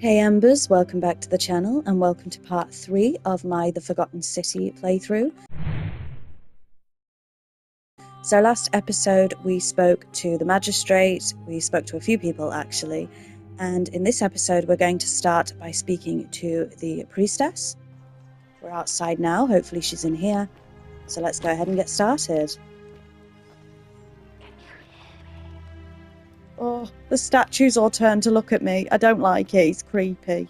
Hey Embers, welcome back to the channel and welcome to part 3 of my The Forgotten City playthrough. So last episode we spoke to the magistrate, we spoke to a few people actually, and in this episode we're going to start by speaking to the priestess. We're outside now, hopefully she's in here, so let's go ahead and get started. Oh, the statues all turn to look at me. I don't like it, it's creepy.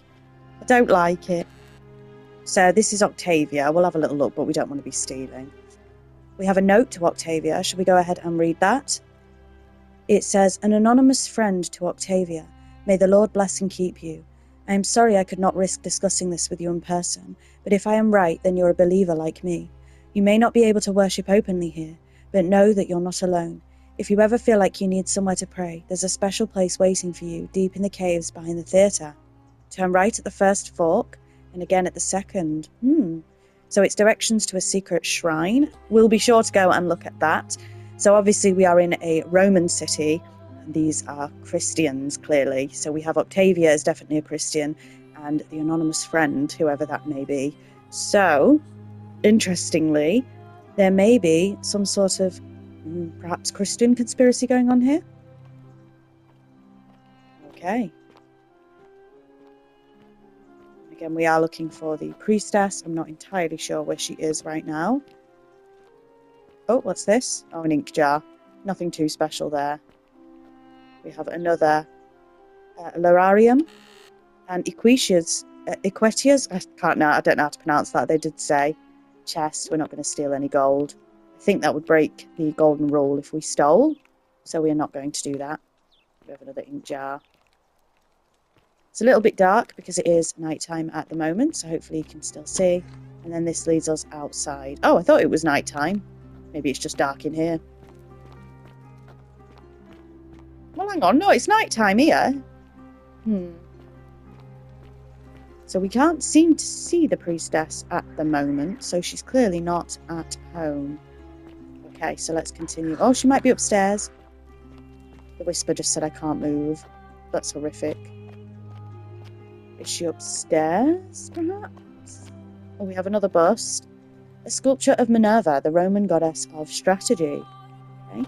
I don't like it. So this is Octavia. We'll have a little look, but we don't want to be stealing. We have a note to Octavia. Shall we go ahead and read that? It says, "An anonymous friend to Octavia. May the Lord bless and keep you. I am sorry I could not risk discussing this with you in person, but if I am right, then you're a believer like me. You may not be able to worship openly here, but know that you're not alone. If you ever feel like you need somewhere to pray, there's a special place waiting for you deep in the caves behind the theatre. Turn right at the first fork, and again at the second." So it's directions to a secret shrine. We'll be sure to go and look at that. So obviously we are in a Roman city, and these are Christians, clearly. So we have Octavia is definitely a Christian, and the anonymous friend, whoever that may be. So, interestingly, there may be some sort of perhaps Christian conspiracy going on here. Okay. Again, we are looking for the priestess. I'm not entirely sure where she is right now. Oh, what's this? Oh, an ink jar. Nothing too special there. We have another Lararium and Equitias. I don't know how to pronounce that. They did say chest. We're not going to steal any gold. I think that would break the golden rule if we stole. So we are not going to do that. We have another ink jar. It's a little bit dark because it is nighttime at the moment, so hopefully you can still see. And then this leads us outside. Oh, I thought it was nighttime. Maybe it's just dark in here. Well, hang on. No, it's nighttime here. So we can't seem to see the priestess at the moment, so she's clearly not at home. Okay, so let's continue. Oh, she might be upstairs. The whisper just said I can't move. That's horrific. Is she upstairs, perhaps? Oh, we have another bust. A sculpture of Minerva, the Roman goddess of strategy. Okay.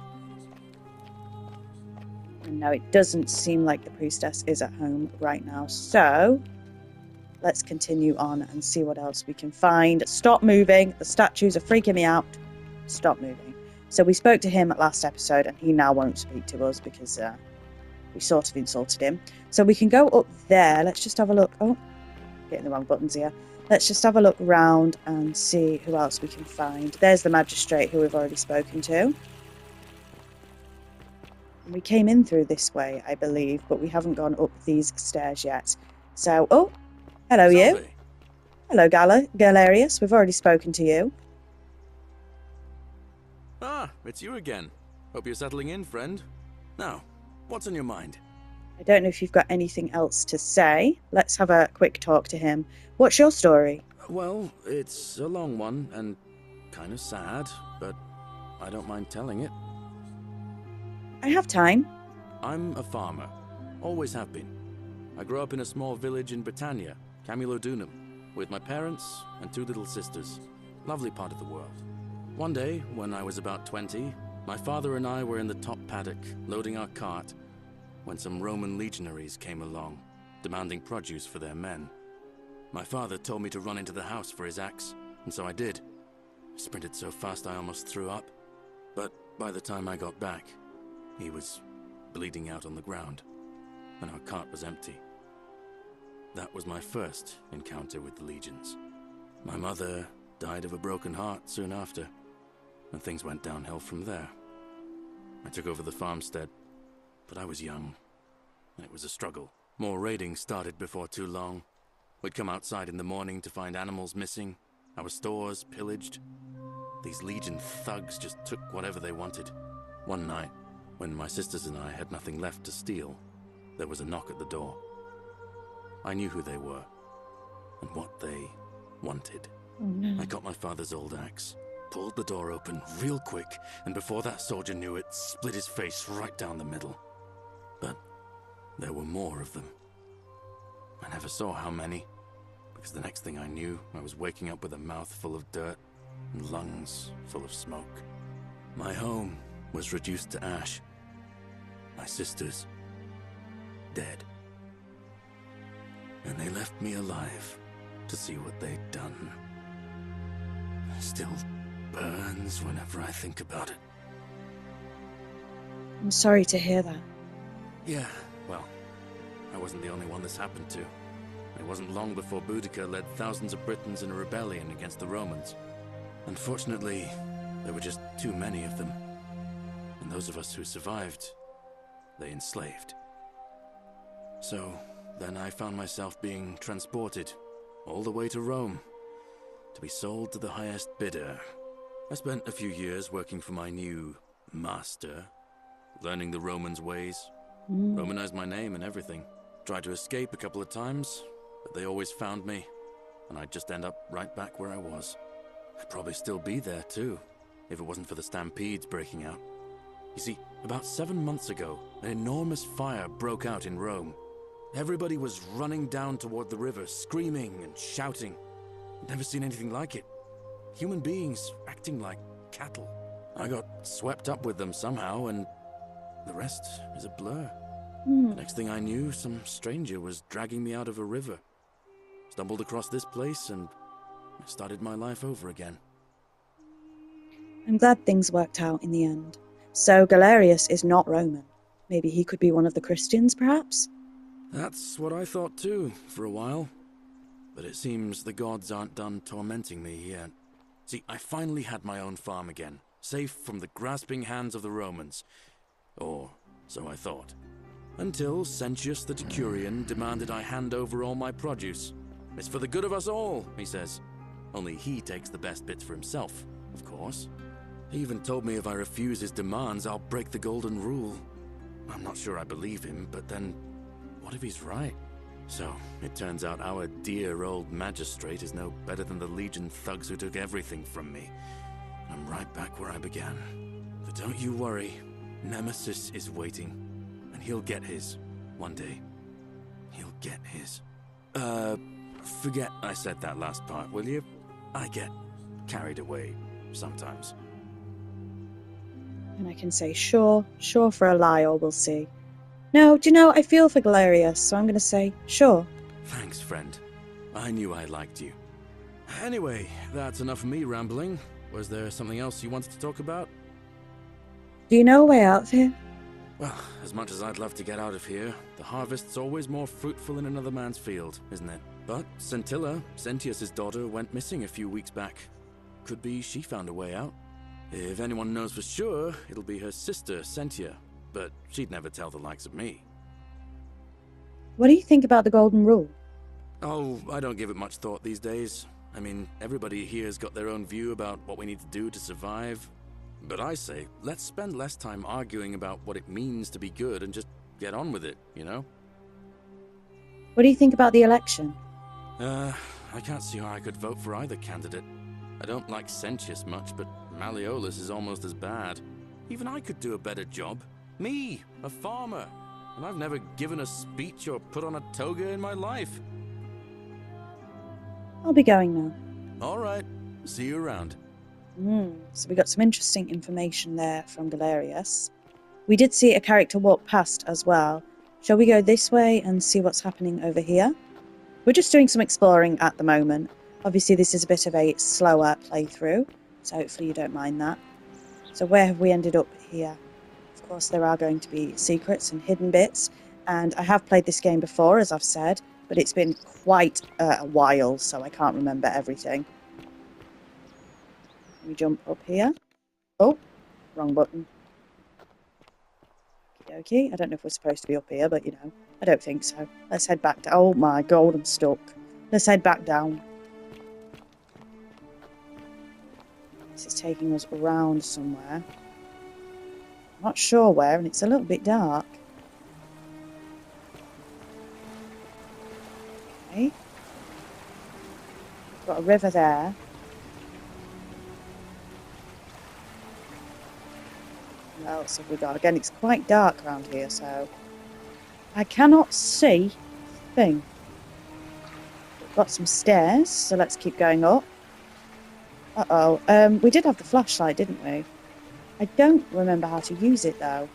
And no, it doesn't seem like the priestess is at home right now. So, let's continue on and see what else we can find. Stop moving. The statues are freaking me out. Stop moving. So we spoke to him at last episode, and he now won't speak to us because we sort of insulted him. So we can go up there. Let's just have a look. Oh, getting the wrong buttons here. Let's just have a look round and see who else we can find. There's the magistrate who we've already spoken to. And we came in through this way, I believe, but we haven't gone up these stairs yet. So, oh, hello you. Hello, Galerius. We've already spoken to you. Ah, it's you again. Hope you're settling in, friend. Now, what's on your mind? I don't know if you've got anything else to say. Let's have a quick talk to him. What's your story? Well, it's a long one and kind of sad, but I don't mind telling it. I have time. I'm a farmer. Always have been. I grew up in a small village in Britannia, Camulodunum, with my parents and 2 little sisters. Lovely part of the world. One day, when I was about 20, my father and I were in the top paddock, loading our cart, when some Roman legionaries came along, demanding produce for their men. My father told me to run into the house for his axe, and so I did. I sprinted so fast I almost threw up, but by the time I got back, he was bleeding out on the ground, and our cart was empty. That was my first encounter with the legions. My mother died of a broken heart soon after, and things went downhill from there. I took over the farmstead, but I was young, and it was a struggle. More raiding started before too long. We'd come outside in the morning to find animals missing, our stores pillaged. These legion thugs just took whatever they wanted. One night, when my sisters and I had nothing left to steal, there was a knock at the door. I knew who they were, and what they wanted. Oh, no. I got my father's old axe, pulled the door open real quick, and before that soldier knew it, split his face right down the middle. But there were more of them. I never saw how many, because the next thing I knew, I was waking up with a mouth full of dirt and lungs full of smoke. My home was reduced to ash. My sisters, dead. And they left me alive to see what they'd done. It still burns whenever I think about it. I'm sorry to hear that. Yeah, well, I wasn't the only one this happened to. It wasn't long before Boudica led thousands of Britons in a rebellion against the Romans. Unfortunately, there were just too many of them. And those of us who survived, they enslaved. So, then I found myself being transported all the way to Rome to be sold to the highest bidder. I spent a few years working for my new master, learning the Romans' ways, Romanized my name and everything. Tried to escape a couple of times, but they always found me, and I'd just end up right back where I was. I'd probably still be there too, if it wasn't for the stampedes breaking out. You see, about 7 months ago, an enormous fire broke out in Rome. Everybody was running down toward the river, screaming and shouting. I'd never seen anything like it. Human beings acting like cattle. I got swept up with them somehow, and the rest is a blur. The next thing I knew, some stranger was dragging me out of a river. Stumbled across this place, and I started my life over again. I'm glad things worked out in the end. So Galerius is not Roman. Maybe he could be one of the Christians, perhaps? That's what I thought too, for a while. But it seems the gods aren't done tormenting me yet. See, I finally had my own farm again, safe from the grasping hands of the Romans. Or so I thought. Until Sentius the Decurion demanded I hand over all my produce. It's for the good of us all, he says. Only he takes the best bits for himself, of course. He even told me if I refuse his demands, I'll break the golden rule. I'm not sure I believe him, but then, what if he's right? So, it turns out our dear old magistrate is no better than the Legion thugs who took everything from me. I'm right back where I began. But don't you worry, Nemesis is waiting, and he'll get his, one day. He'll get his. Forget I said that last part, will you? I get carried away sometimes. And I can say sure for a lie, or we'll see. No, do you know, I feel for Galerius, so I'm going to say sure. Thanks, friend. I knew I liked you. Anyway, that's enough of me rambling. Was there something else you wanted to talk about? Do you know a way out of here? Well, as much as I'd love to get out of here, the harvest's always more fruitful in another man's field, isn't it? But Scintilla, Sentius's daughter, went missing a few weeks back. Could be she found a way out. If anyone knows for sure, it'll be her sister, Sentia. But she'd never tell the likes of me. What do you think about the Golden Rule? Oh, I don't give it much thought these days. I mean, everybody here's got their own view about what we need to do to survive. But I say, let's spend less time arguing about what it means to be good and just get on with it, you know? What do you think about the election? I can't see how I could vote for either candidate. I don't like Sentius much, but Malleolus is almost as bad. Even I could do a better job. Me, a farmer. And I've never given a speech or put on a toga in my life. I'll be going now. All right. See you around. So we got some interesting information there from Galerius. We did see a character walk past as well. Shall we go this way and see what's happening over here? We're just doing some exploring at the moment. Obviously this is a bit of a slower playthrough, so hopefully you don't mind that. So where have we ended up here? Of course there are going to be secrets and hidden bits, and I have played this game before, as I've said, but it's been quite a while, so I can't remember everything. Let me jump up here. Oh, wrong button. Okie, I don't know if we're supposed to be up here, but you know, I don't think so. Let's head back down. Oh my god, I'm stuck. Let's head back down. This is taking us around somewhere. I'm not sure where, and it's a little bit dark. Okay. Got a river there. What else have we got? Again, it's quite dark around here, so I cannot see a thing. Got some stairs, so let's keep going up. Uh-oh. We did have the flashlight, didn't we? I don't remember how to use it, though.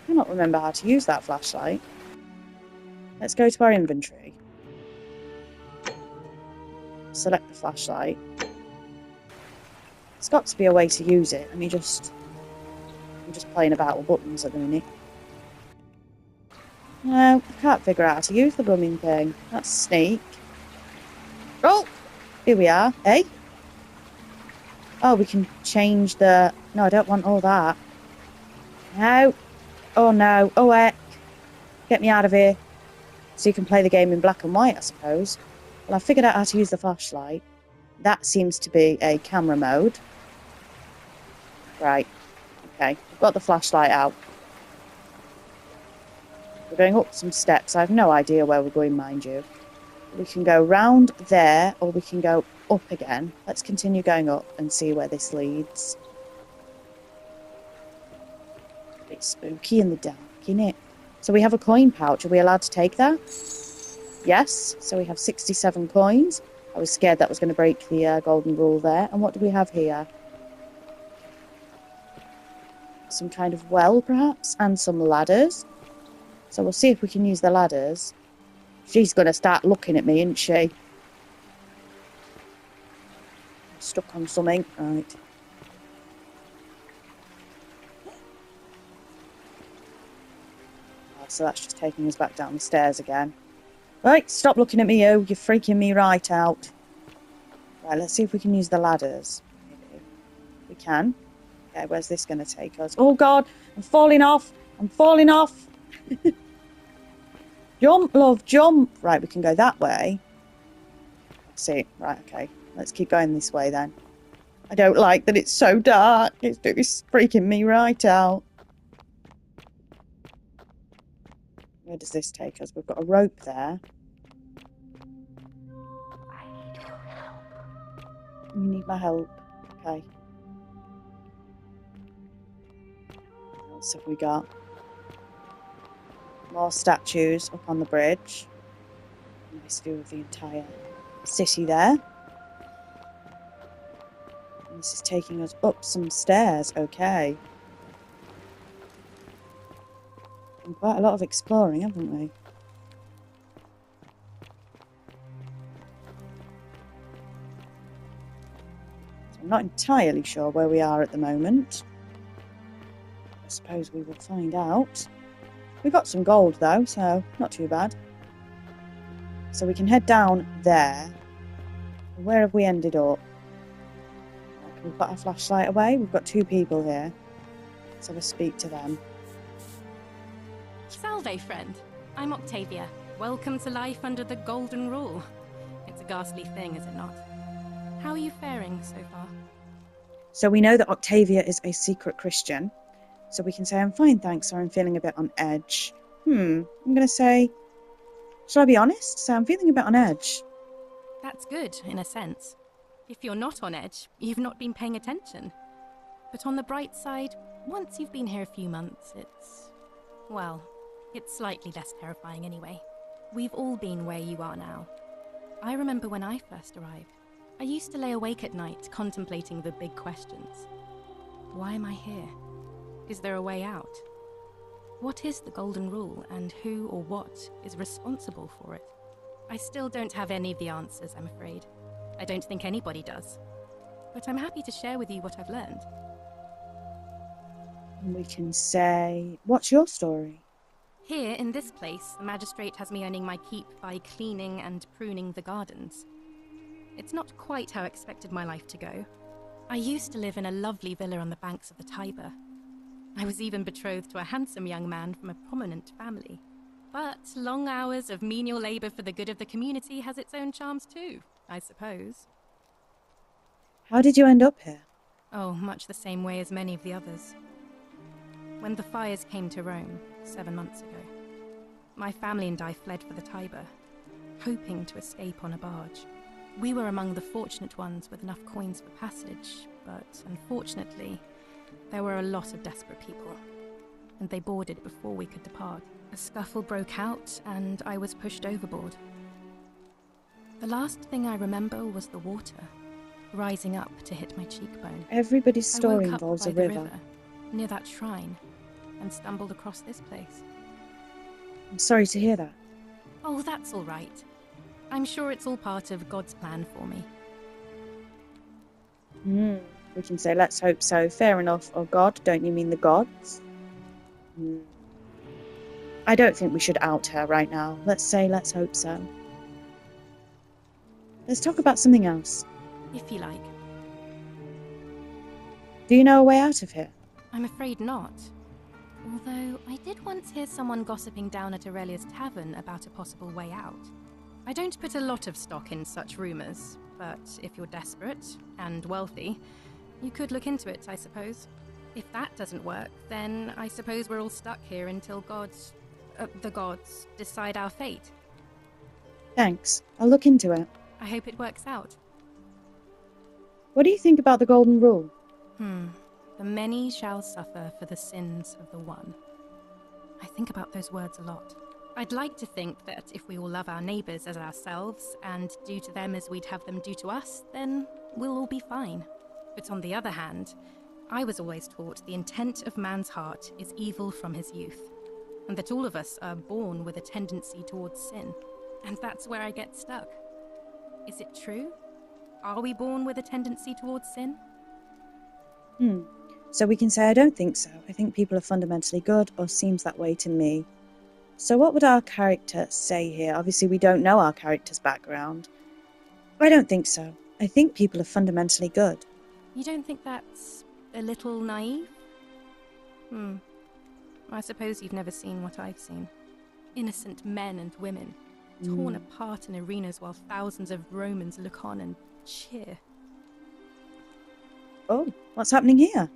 I cannot remember how to use that flashlight. Let's go to our inventory. Select the flashlight. There's got to be a way to use it. I'm just playing about with buttons at the minute. No, I can't figure out how to use the blooming thing. That's sneak. Oh! Here we are. Hey? Oh, we can change the... No, I don't want all that. No. Oh, no. Oh, heck. Get me out of here. So you can play the game in black and white, I suppose. Well, I figured out how to use the flashlight. That seems to be a camera mode. Right. Okay. I've got the flashlight out. We're going up some steps. I have no idea where we're going, mind you. We can go round there, or we can go up again. Let's continue going up and see where this leads. It's spooky in the dark, isn't it? So we have a coin pouch. Are we allowed to take that? Yes. So we have 67 coins. I was scared that was going to break the golden rule there. And what do we have here? Some kind of well, perhaps, and some ladders. So we'll see if we can use the ladders. She's going to start looking at me, isn't she? I'm stuck on something. Right. So that's just taking us back down the stairs again. Right, stop looking at me, you. You're freaking me right out. Right, let's see if we can use the ladders. Maybe. We can. Okay, where's this going to take us? Oh, God, I'm falling off. I'm falling off. Jump, love, jump. Right, we can go that way. Let's see. Right, okay. Let's keep going this way then. I don't like that it's so dark. It's freaking me right out. Where does this take us? We've got a rope there. I need your help. You need my help. Okay. What else have we got? More statues up on the bridge. Nice view of the entire city there. And this is taking us up some stairs. Okay. Done quite a lot of exploring, haven't we? So I'm not entirely sure where we are at the moment. I suppose we will find out. We got some gold though, so not too bad. So we can head down there. Where have we ended up? Can we put our flashlight away? We've got two people here. Let's have a speak to them. Salve, friend. I'm Octavia. Welcome to life under the Golden Rule. It's a ghastly thing, is it not? How are you faring so far? So we know that Octavia is a secret Christian. So we can say, I'm fine, thanks, or I'm feeling a bit on edge. I'm going to say, shall I be honest? So I'm feeling a bit on edge. That's good, in a sense. If you're not on edge, you've not been paying attention. But on the bright side, once you've been here a few months, it's slightly less terrifying anyway. We've all been where you are now. I remember when I first arrived. I used to lay awake at night contemplating the big questions. Why am I here? Is there a way out? What is the Golden Rule, and who or what is responsible for it? I still don't have any of the answers, I'm afraid. I don't think anybody does. But I'm happy to share with you what I've learned. We can say, what's your story? Here, in this place, the magistrate has me earning my keep by cleaning and pruning the gardens. It's not quite how I expected my life to go. I used to live in a lovely villa on the banks of the Tiber. I was even betrothed to a handsome young man from a prominent family. But long hours of menial labour for the good of the community has its own charms too, I suppose. How did you end up here? Oh, much the same way as many of the others. When the fires came to Rome 7 months ago, my family and I fled for the Tiber, hoping to escape on a barge. We were among the fortunate ones with enough coins for passage, but unfortunately, there were a lot of desperate people, and they boarded before we could depart. A scuffle broke out, and I was pushed overboard. The last thing I remember was the water, rising up to hit my cheekbone. Everybody's I story woke up involves by a the river. near that shrine, and stumbled across this place. I'm sorry to hear that. Oh, that's all right. I'm sure it's all part of God's plan for me. We can say, let's hope so. Fair enough. Oh God, don't you mean the gods? I don't think we should out her right now. Let's say, let's hope so. Let's talk about something else. If you like. Do you know a way out of here? I'm afraid not. Although, I did once hear someone gossiping down at Aurelia's tavern about a possible way out. I don't put a lot of stock in such rumours, but if you're desperate and wealthy, you could look into it, I suppose. If that doesn't work, then I suppose we're all stuck here until the gods decide our fate. Thanks. I'll look into it. I hope it works out. What do you think about the golden rule? The many shall suffer for the sins of the one. I think about those words a lot. I'd like to think that if we all love our neighbours as ourselves and do to them as we'd have them do to us, then we'll all be fine. But on the other hand, I was always taught the intent of man's heart is evil from his youth, and that all of us are born with a tendency towards sin. And that's where I get stuck. Is it true? Are we born with a tendency towards sin? So we can say, I don't think so. I think people are fundamentally good, or seems that way to me. So what would our character say here? Obviously, we don't know our character's background. I don't think so. I think people are fundamentally good. You don't think that's a little naive? I suppose you've never seen what I've seen. Innocent men and women, torn apart in arenas while thousands of Romans look on and cheer. Oh, what's happening here?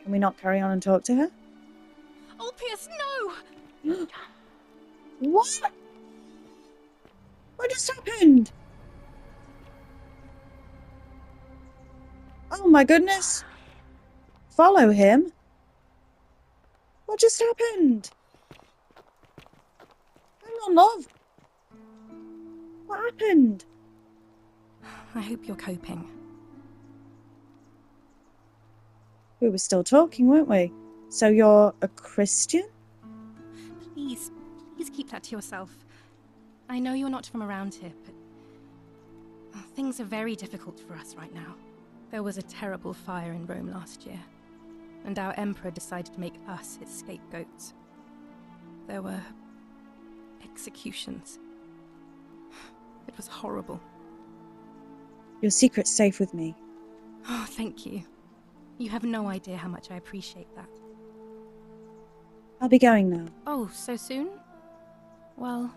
Can we not carry on and talk to her? Ulpius, no! What? What just happened? Oh my goodness. Follow him? What just happened? Hang on, love. What happened? I hope you're coping. We were still talking, weren't we? So you're a Christian? Please keep that to yourself. I know you're not from around here, but things are very difficult for us right now. There was a terrible fire in Rome last year, and our emperor decided to make us his scapegoats. There were executions. It was horrible. Your secret's safe with me. Oh, thank you. You have no idea how much I appreciate that. I'll be going now. Oh, so soon? Well,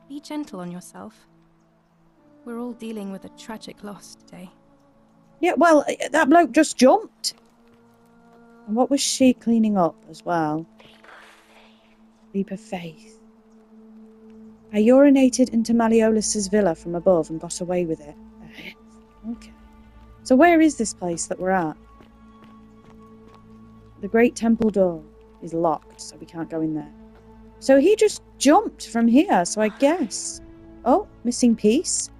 be gentle on yourself. We're all dealing with a tragic loss today. Yeah, well, that bloke just jumped. And what was she cleaning up as well? Leap of faith. I urinated into Malleolus's villa from above and got away with it. Okay. So where is this place that we're at? The great temple door is locked, so we can't go in there. So he just jumped from here, so I guess... Oh, missing piece.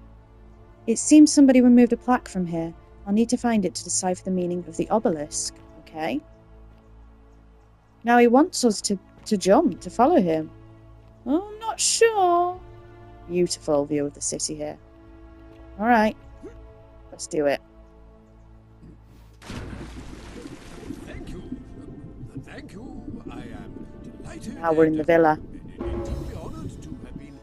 It seems somebody removed a plaque from here. I'll need to find it to decipher the meaning of the obelisk. Okay. Now he wants us to jump, to follow him. Oh, I'm not sure. Beautiful view of the city here. Alright. Let's do it. Thank you. Thank you. I am delighted. Now we're in the villa. Deeply honored to have been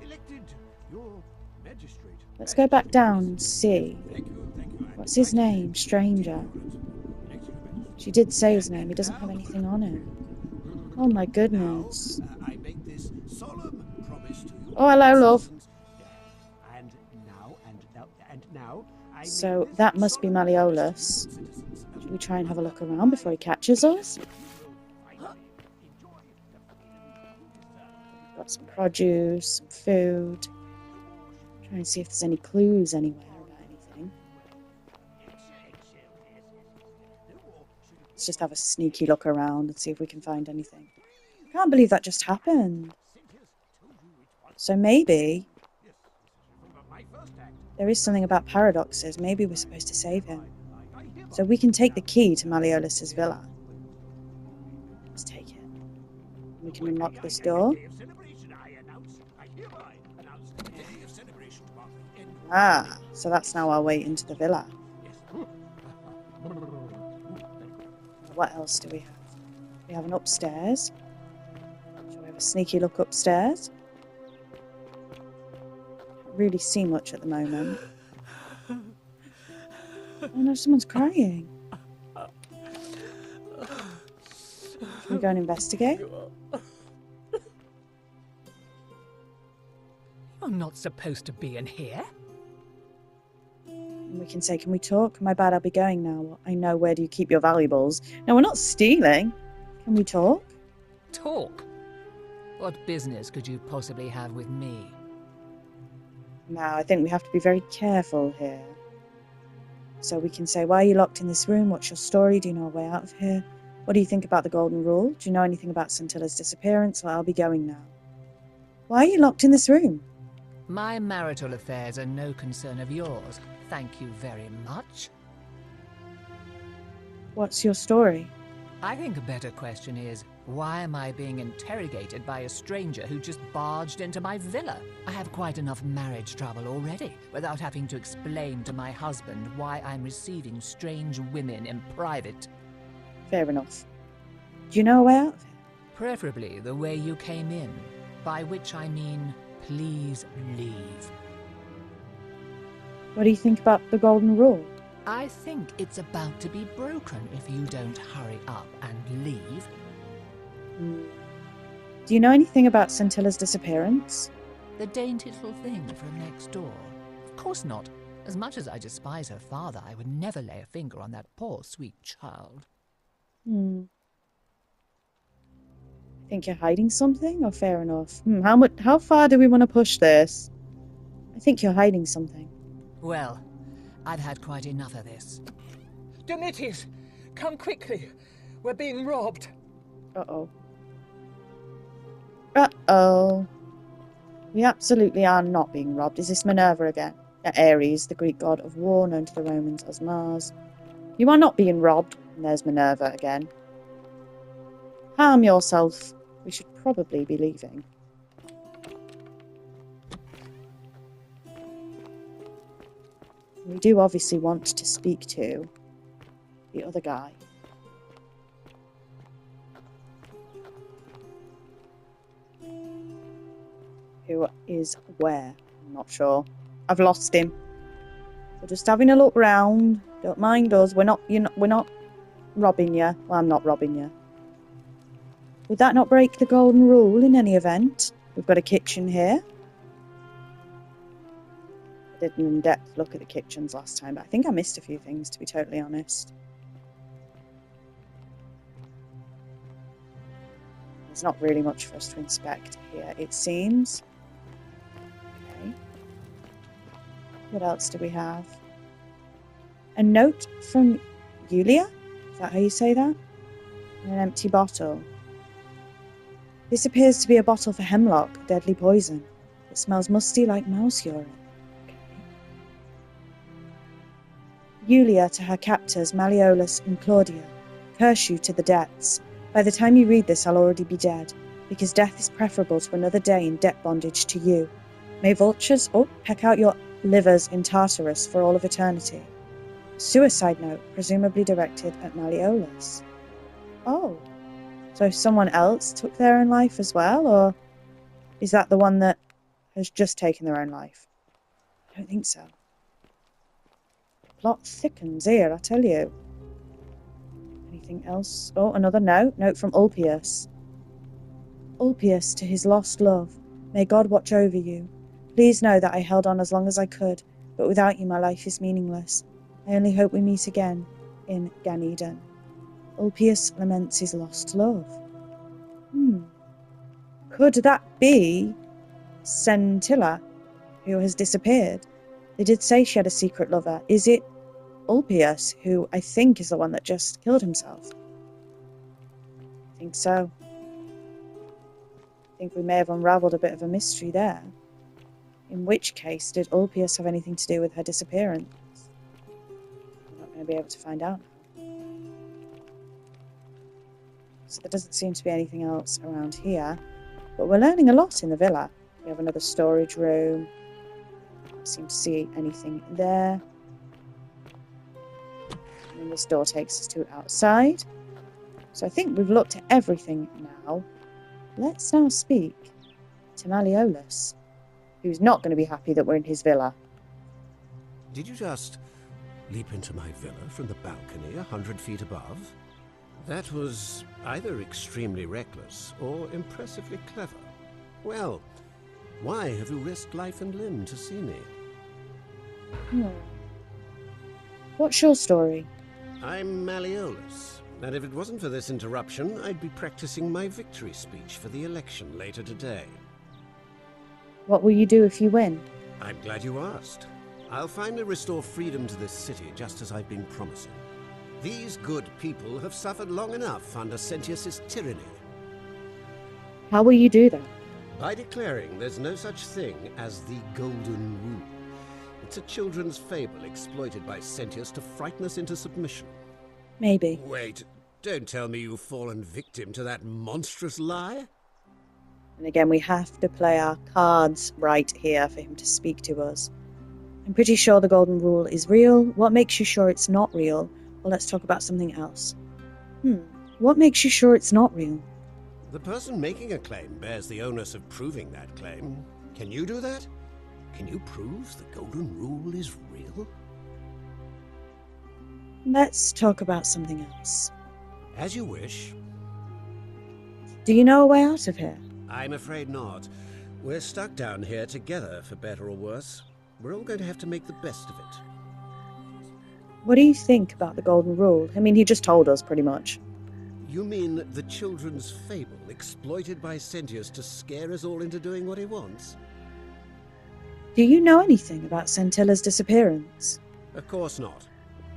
elected your magistrate. Let's go back down and see. Thank you. What's his name? Stranger. She did say his name. He doesn't have anything on him. Oh my goodness. I make this solemn promise to you. Oh, hello, love. And now, I So make this that must be solemn Malleolus. Should we try and have a look around before he catches us? Got some produce, some food. Try and see if there's any clues anywhere about anything. Let's just have a sneaky look around and see if we can find anything. Can't believe that just happened. So maybe there is something about paradoxes. Maybe we're supposed to save him. So we can take the key to Malleolus's villa. Let's take it. We can unlock this door. Ah, so that's now our way into the villa. What else do we have? We have an upstairs. Shall we have a sneaky look upstairs? Can't really see much at the moment. Oh no, someone's crying. Shall we go and investigate? You're not supposed to be in here. And we can say, can we talk? My bad, I'll be going now. I know, where do you keep your valuables? No, we're not stealing. Can we talk? Talk? What business could you possibly have with me? Now, I think we have to be very careful here. So we can say, why are you locked in this room? What's your story? Do you know a way out of here? What do you think about the Golden Rule? Do you know anything about Scintilla's disappearance? Well, I'll be going now. Why are you locked in this room? My marital affairs are no concern of yours. Thank you very much. What's your story? I think a better question is, why am I being interrogated by a stranger who just barged into my villa? I have quite enough marriage trouble already, without having to explain to my husband why I'm receiving strange women in private. Fair enough. Do you know a way out of here? Preferably the way you came in, by which I mean, please leave. What do you think about the Golden Rule? I think it's about to be broken if you don't hurry up and leave. Do you know anything about Scintilla's disappearance? The dainty little thing from next door? Of course not. As much as I despise her father, I would never lay a finger on that poor, sweet child. Think you're hiding something? Or fair enough? How far do we want to push this? I think you're hiding something. Well, I've had quite enough of this. Demetrius, come quickly. We're being robbed. Uh-oh. Uh-oh. We absolutely are not being robbed. Is this Minerva again? Ares, the Greek god of war, known to the Romans as Mars. You are not being robbed. And there's Minerva again. Harm yourself. We should probably be leaving. We do obviously want to speak to the other guy. Who is where? I'm not sure. I've lost him. We're just having a look round. Don't mind us. We're not robbing you. Well, I'm not robbing you. Would that not break the Golden Rule in any event? We've got a kitchen here. I did an in-depth look at the kitchens last time, but I think I missed a few things, to be totally honest. There's not really much for us to inspect here, it seems. Okay. What else do we have? A note from Yulia? Is that how you say that? And an empty bottle. This appears to be a bottle for hemlock, a deadly poison. It smells musty like mouse urine. Okay. Yulia to her captors, Malleolus and Claudia. Curse you to the depths. By the time you read this, I'll already be dead, because death is preferable to another day in debt bondage to you. May vultures, peck out your livers in Tartarus for all of eternity. Suicide note, presumably directed at Malleolus. Oh. So someone else took their own life as well, or is that the one that has just taken their own life? I don't think so. Plot thickens here, I tell you. Anything else? Oh, another note. Note from Ulpius. Ulpius, to his lost love. May God watch over you. Please know that I held on as long as I could, but without you my life is meaningless. I only hope we meet again in Gan Eden. Ulpius laments his lost love. Could that be Scintilla, who has disappeared? They did say she had a secret lover. Is it Ulpius, who I think is the one that just killed himself? I think so. think we may have unravelled a bit of a mystery there. In which case, did Ulpius have anything to do with her disappearance? I'm not going to be able to find out now. So there doesn't seem to be anything else around here. But we're learning a lot in the villa. We have another storage room. Don't seem to see anything there. And this door takes us to outside. So I think we've looked at everything now. Let's now speak to Malleolus, who's not going to be happy that we're in his villa. Did you just leap into my villa from the balcony 100 feet above? That was either extremely reckless or impressively clever. Well, why have you risked life and limb to see me? What's your story? I'm Malleolus, and if it wasn't for this interruption, I'd be practicing my victory speech for the election later today. What will you do if you win? I'm glad you asked. I'll finally restore freedom to this city, just as I've been promising. These good people have suffered long enough under Sentius's tyranny. How will you do that? By declaring there's no such thing as the Golden Rule. It's a children's fable exploited by Sentius to frighten us into submission. Maybe. Wait, don't tell me you've fallen victim to that monstrous lie? And again, we have to play our cards right here for him to speak to us. I'm pretty sure the Golden Rule is real. What makes you sure it's not real? Well, let's talk about something else. What makes you sure it's not real? The person making a claim bears the onus of proving that claim. Can you do that? Can you prove the Golden Rule is real? Let's talk about something else. As you wish. Do you know a way out of here? I'm afraid not. We're stuck down here together, for better or worse. We're all going to have to make the best of it. What do you think about the Golden Rule? I mean, he just told us, pretty much. You mean the children's fable exploited by Sentius to scare us all into doing what he wants? Do you know anything about Sentilla's disappearance? Of course not.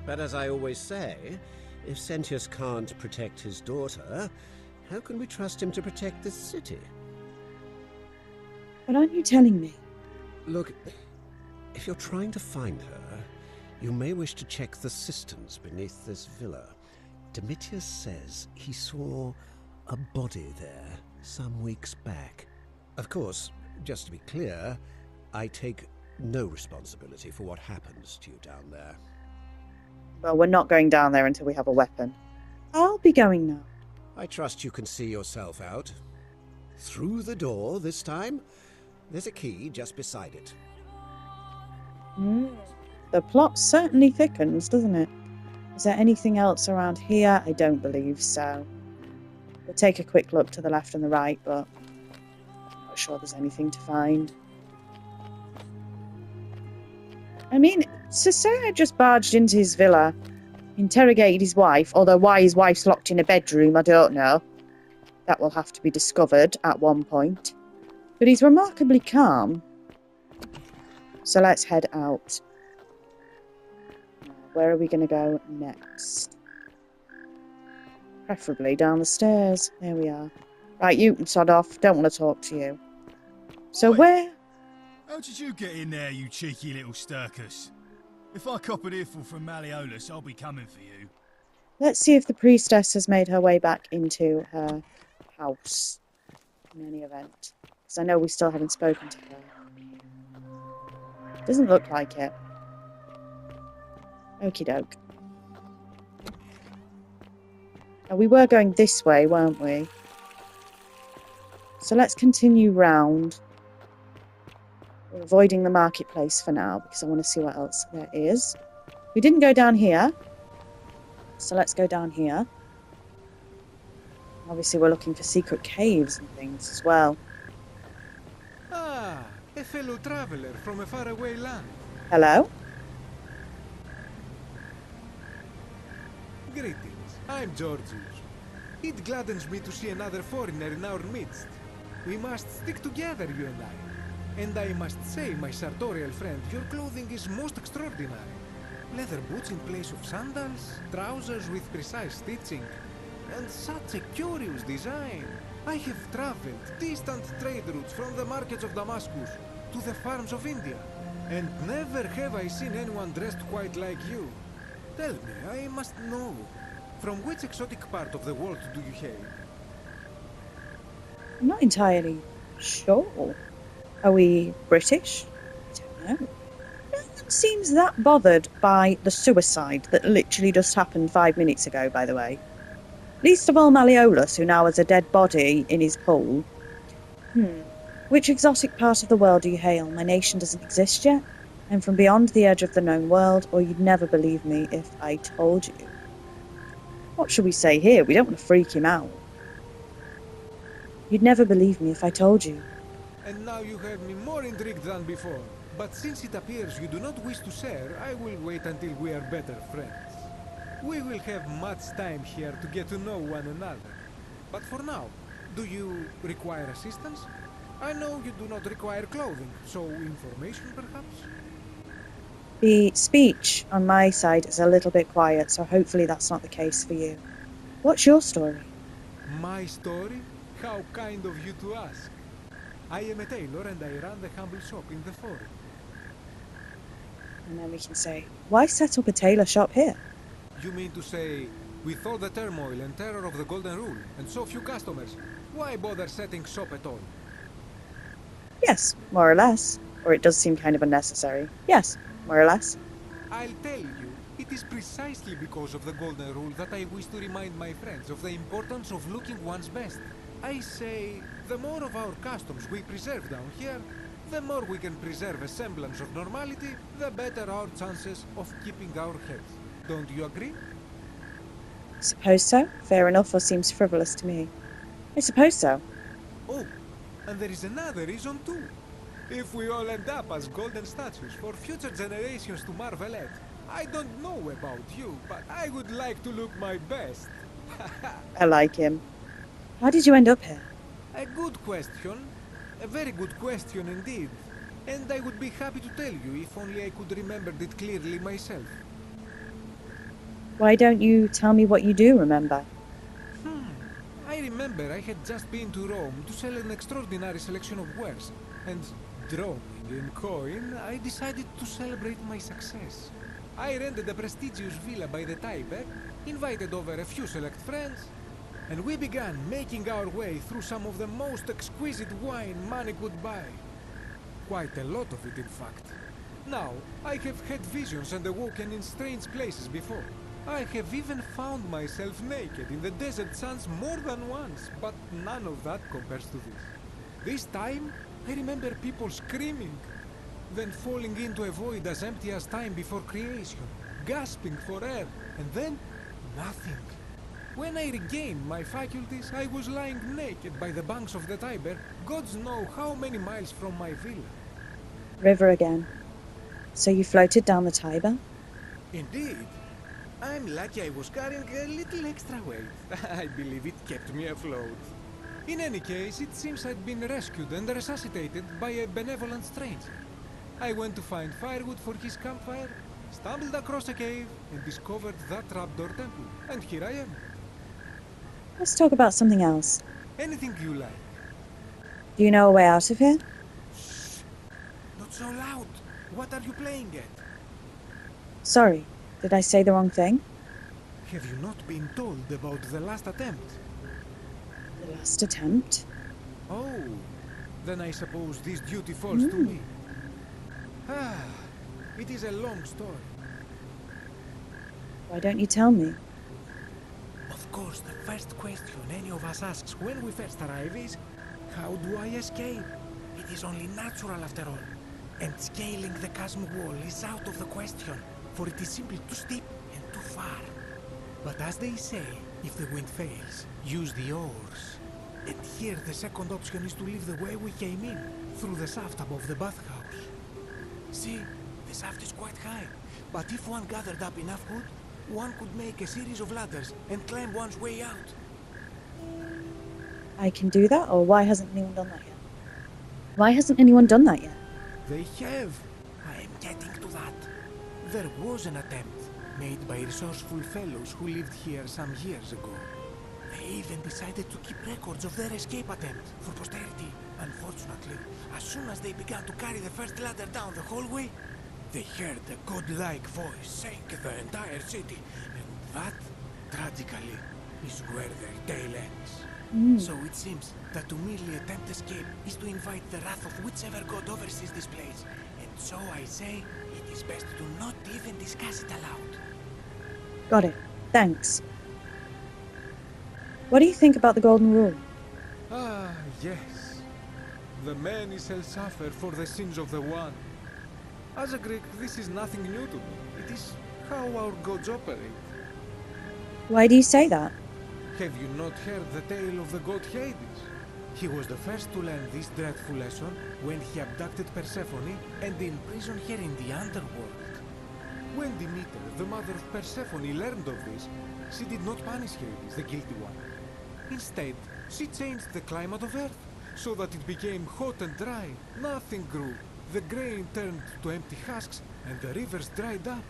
But as I always say, if Sentius can't protect his daughter, how can we trust him to protect this city? But aren't you telling me? Look, if you're trying to find her, you may wish to check the cisterns beneath this villa. Domitius says he saw a body there some weeks back. Of course, just to be clear, I take no responsibility for what happens to you down there. Well, we're not going down there until we have a weapon. I'll be going now. I trust you can see yourself out. Through the door this time. There's a key just beside it. The plot certainly thickens, doesn't it? Is there anything else around here? I don't believe so. We'll take a quick look to the left and the right, but I'm not sure there's anything to find. I mean, to say I just barged into his villa, interrogated his wife, although why his wife's locked in a bedroom, I don't know. That will have to be discovered at one point. But he's remarkably calm. So let's head out. Where are we going to go next? Preferably down the stairs. There we are. Right, you can sod off. Don't want to talk to you. So Wait. where... How did you get in there, you cheeky little stirkus? If I cop an earful from Malleolus, I'll be coming for you. Let's see if the priestess has made her way back into her house. In any event. Because I know we still haven't spoken to her. Doesn't look like it. Okie doke. Now, we were going this way, weren't we? So let's continue round. We're avoiding the marketplace for now because I want to see what else there is. We didn't go down here. So let's go down here. Obviously, we're looking for secret caves and things as well. Ah, a fellow traveler from a faraway land. Hello? Greetings, I'm Georgius. It gladdens me to see another foreigner in our midst. We must stick together, you and I. And I must say, my sartorial friend, your clothing is most extraordinary. Leather boots in place of sandals, trousers with precise stitching, and such a curious design. I have traveled distant trade routes from the markets of Damascus to the farms of India, and never have I seen anyone dressed quite like you. Tell me, I must know, from which exotic part of the world do you hail? I'm not entirely sure. Are we British? I don't know. No one seems that bothered by the suicide that literally just happened 5 minutes ago, by the way. Least of all Malleolus, who now has a dead body in his pool. Which exotic part of the world do you hail? My nation doesn't exist yet. I'm from beyond the edge of the known world, or you'd never believe me if I told you. What should we say here? We don't want to freak him out. You'd never believe me if I told you. And now you have me more intrigued than before. But since it appears you do not wish to share, I will wait until we are better friends. We will have much time here to get to know one another. But for now, do you require assistance? I know you do not require clothing, so information perhaps? The speech on my side is a little bit quiet, so hopefully that's not the case for you. What's your story? My story? How kind of you to ask. I am a tailor and I run the humble shop in the forum. And then we can say, why set up a tailor shop here? You mean to say, with all the turmoil and terror of the Golden Rule, and so few customers, why bother setting shop at all? Yes, more or less. Or it does seem kind of unnecessary. Yes, more or less. I'll tell you, it is precisely because of the Golden Rule that I wish to remind my friends of the importance of looking one's best. I say, the more of our customs we preserve down here, the more we can preserve a semblance of normality, the better our chances of keeping our health. Don't you agree? Suppose so. Fair enough, or seems frivolous to me. I suppose so. Oh, and there is another reason too. If we all end up as golden statues for future generations to marvel at, I don't know about you, but I would like to look my best. I like him. How did you end up here? A good question. A very good question indeed. And I would be happy to tell you if only I could remember it clearly myself. Why don't you tell me what you do remember? I remember I had just been to Rome to sell an extraordinary selection of wares, and drawing in coin, I decided to celebrate my success. I rented a prestigious villa by the Tiber, invited over a few select friends, and we began making our way through some of the most exquisite wine money could buy. Quite a lot of it, in fact. Now, I have had visions and awoken in strange places before. I have even found myself naked in the desert sands more than once, but none of that compares to this. This time, I remember people screaming, then falling into a void as empty as time before creation, gasping for air, and then nothing. When I regained my faculties, I was lying naked by the banks of the Tiber, gods know how many miles from my villa. River again. So you floated down the Tiber? Indeed. I'm lucky I was carrying a little extra weight. I believe it kept me afloat. In any case, it seems I'd been rescued and resuscitated by a benevolent stranger. I went to find firewood for his campfire, stumbled across a cave, and discovered that trapdoor temple. And here I am. Let's talk about something else. Anything you like. Do you know a way out of here? Shh! Not so loud! What are you playing at? Sorry, did I say the wrong thing? Have you not been told about the last attempt? The last attempt? Oh, then I suppose this duty falls to me. Ah, it is a long story. Why don't you tell me? Of course, the first question any of us asks when we first arrive is, how do I escape? It is only natural after all. And scaling the chasm wall is out of the question, for it is simply too steep and too far. But as they say, if the wind fails, use the oars. And here the second option is to leave the way we came in, through the shaft above the bathhouse. See, the shaft is quite high, but if one gathered up enough wood, one could make a series of ladders and climb one's way out. I can do that, or why hasn't anyone done that yet? Why hasn't anyone done that yet? They have. I am getting to that. There was an attempt made by resourceful fellows who lived here some years ago. They even decided to keep records of their escape attempt for posterity. Unfortunately, as soon as they began to carry the first ladder down the hallway, they heard a godlike voice saying the entire city, and that, tragically, is where their tale ends. So it seems that to merely attempt escape is to invite the wrath of whichever god oversees this place. And so I say, it is best to not even discuss it aloud. Got it. Thanks. What do you think about the Golden Rule? Ah, yes. The many shall suffer for the sins of the one. As a Greek, this is nothing new to me. It is how our gods operate. Why do you say that? Have you not heard the tale of the god Hades? He was the first to learn this dreadful lesson when he abducted Persephone and imprisoned her in the underworld. When Demeter, the mother of Persephone, learned of this, she did not punish Hades, the guilty one. Instead, she changed the climate of Earth so that it became hot and dry. Nothing grew. The grain turned to empty husks and the rivers dried up.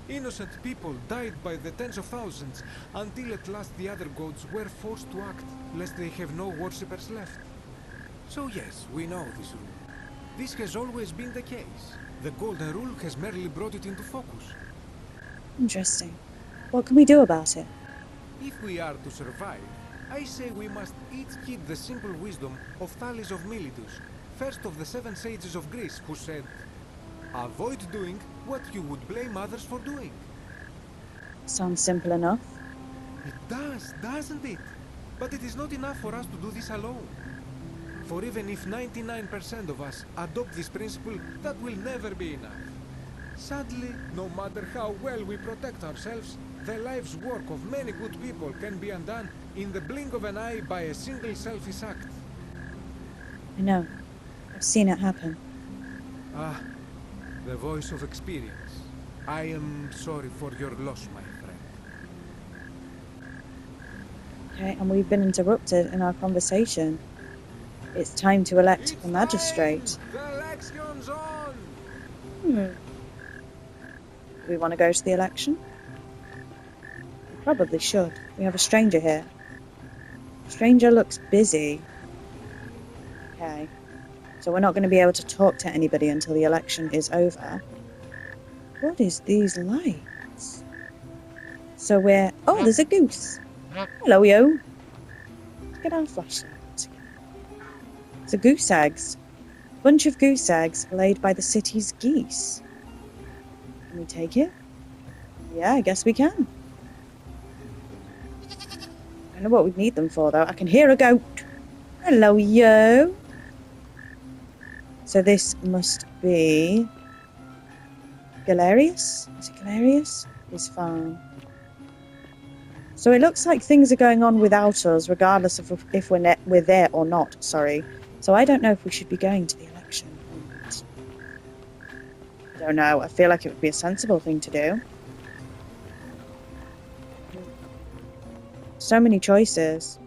Innocent people died by the tens of thousands until at last the other gods were forced to act, lest they have no worshippers left. So yes, we know this rule. This has always been the case. The Golden Rule has merely brought it into focus. Interesting. What can we do about it? If we are to survive, I say we must each heed the simple wisdom of Thales of Miletus, first of the 7 sages of Greece, who said, "Avoid doing what you would blame others for doing." Sounds simple enough. It does, doesn't it? But it is not enough for us to do this alone. For even if 99% of us adopt this principle, that will never be enough. Sadly, no matter how well we protect ourselves, the life's work of many good people can be undone in the blink of an eye by a single selfish act. I know. I've seen it happen. Ah, the voice of experience. I am sorry for your loss, my friend. Okay, and we've been interrupted in our conversation. It's time to elect a magistrate. The election's on! Do we want to go to the election? We probably should. We have a stranger here. Stranger looks busy. Okay. So we're not going to be able to talk to anybody until the election is over. What is these lights? So we're... Oh, there's a goose. Hello, yo. Get our flashlight. So goose eggs. Bunch of goose eggs laid by the city's geese. Can we take it? Yeah, I guess we can. I don't know what we'd need them for, though. I can hear a goat. Hello, yo. So this must be Galerius? Is it Galerius? His farm. So it looks like things are going on without us, regardless of if we're there or not. Sorry. So I don't know if we should be going to the election or not. I don't know. I feel like it would be a sensible thing to do. So many choices.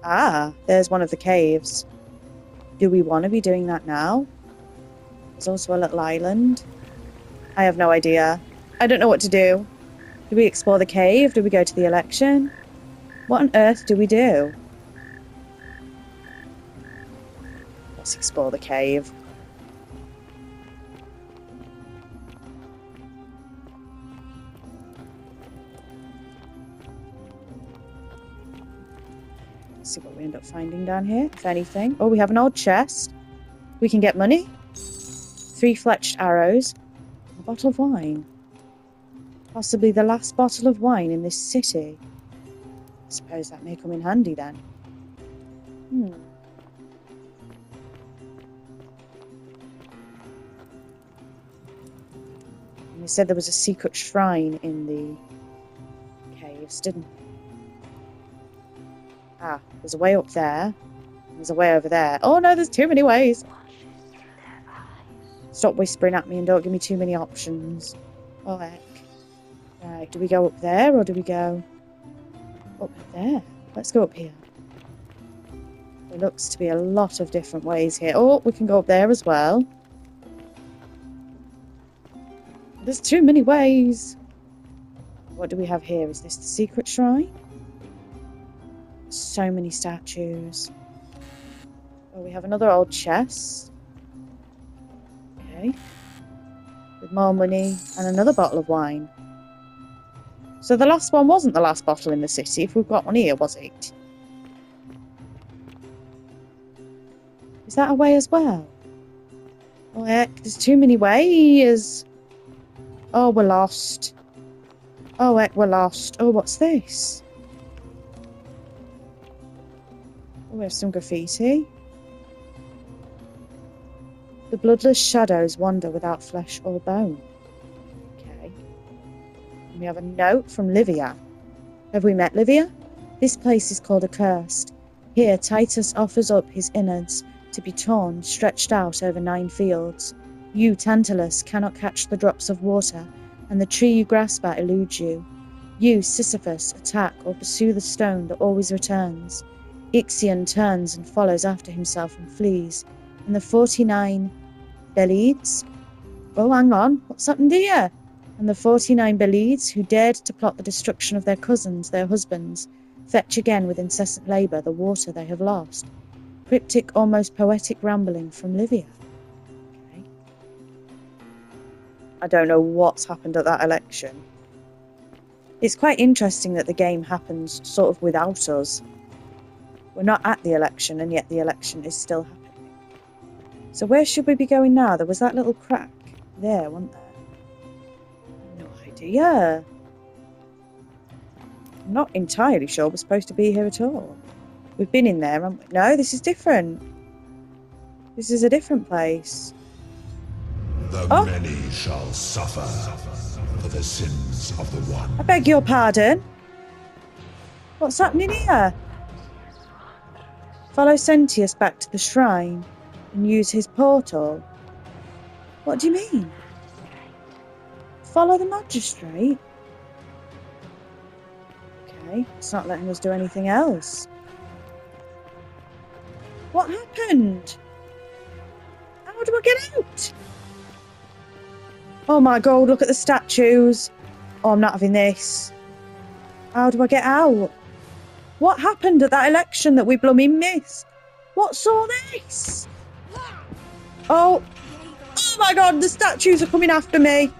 Ah, there's one of the caves. Do we want to be doing that now? There's also a little island. I have no idea. I don't know what to do. Do we explore the cave? Do we go to the election? What on earth do we do? Let's explore the cave. Let's see what we end up finding down here, if anything. Oh, we have an old chest. We can get money. 3 fletched arrows. A bottle of wine. Possibly the last bottle of wine in this city. I suppose that may come in handy then. And we said there was a secret shrine in the caves, didn't we? Ah, there's a way up there. There's a way over there. Oh no, there's too many ways. Stop whispering at me and don't give me too many options. Oh heck. Right, do we go up there or do we go up there? Let's go up here. There looks to be a lot of different ways here. Oh, we can go up there as well. There's too many ways. What do we have here? Is this the secret shrine? So many statues. Oh, we have another old chest. Okay. With more money and another bottle of wine. So the last one wasn't the last bottle in the city, if we've got one here, was it? Is that a way as well? Oh heck, there's too many ways. Oh, we're lost. Oh heck, we're lost. Oh, what's this? Oh, we have some graffiti. The bloodless shadows wander without flesh or bone. Okay. And we have a note from Livia. Have we met Livia? This place is called Accursed. Here, Titus offers up his innards to be torn, stretched out over 9 fields. You, Tantalus, cannot catch the drops of water, and the tree you grasp at eludes you. You, Sisyphus, attack or pursue the stone that always returns. Ixion turns and follows after himself and flees. And the 49 Belides? Oh, hang on, what's happened here? And the 49 Belides, who dared to plot the destruction of their cousins, their husbands, fetch again with incessant labour the water they have lost. Cryptic, almost poetic rambling from Livia. Okay. I don't know what's happened at that election. It's quite interesting that the game happens sort of without us. We're not at the election, and yet the election is still happening. So where should we be going now? There was that little crack there, wasn't there? No idea. I'm not entirely sure we're supposed to be here at all. We've been in there, haven't we? No, this is different. This is a different place. The many shall suffer for the sins of the one. I beg your pardon? What's happening here? Follow Sentius back to the shrine and use his portal. What do you mean? Follow the magistrate? Okay, it's not letting us do anything else. What happened? How do I get out? Oh my god, look at the statues. Oh, I'm not having this. How do I get out? What happened at that election that we blooming missed? What's all this? Oh. Oh my god, the statues are coming after me.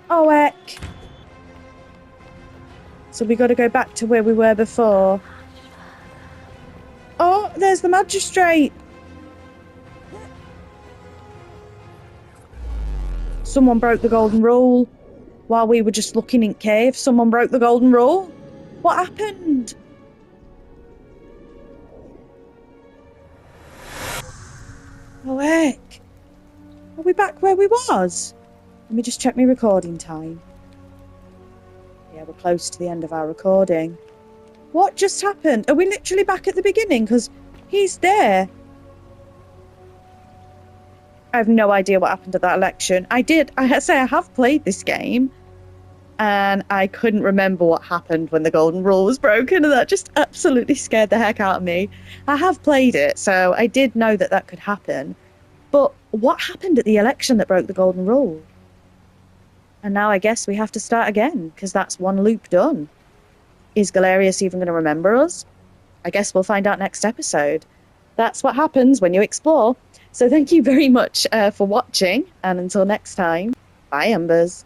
Oh heck. So we got to go back to where we were before. Oh, there's the magistrate. Someone broke the golden rule. While we were just looking in cave, someone broke the golden rule. What happened? Oh heck. Are we back where we was? Let me just check my recording time. Yeah, we're close to the end of our recording. What just happened? Are we literally back at the beginning? Because he's there. I have no idea what happened at that election. I have played this game. And I couldn't remember what happened when the golden rule was broken. And that just absolutely scared the heck out of me. I have played it, so I did know that that could happen. But what happened at the election that broke the golden rule? And now I guess we have to start again, because that's one loop done. Is Galerius even going to remember us? I guess we'll find out next episode. That's what happens when you explore. So thank you very much for watching, and until next time, bye Embers.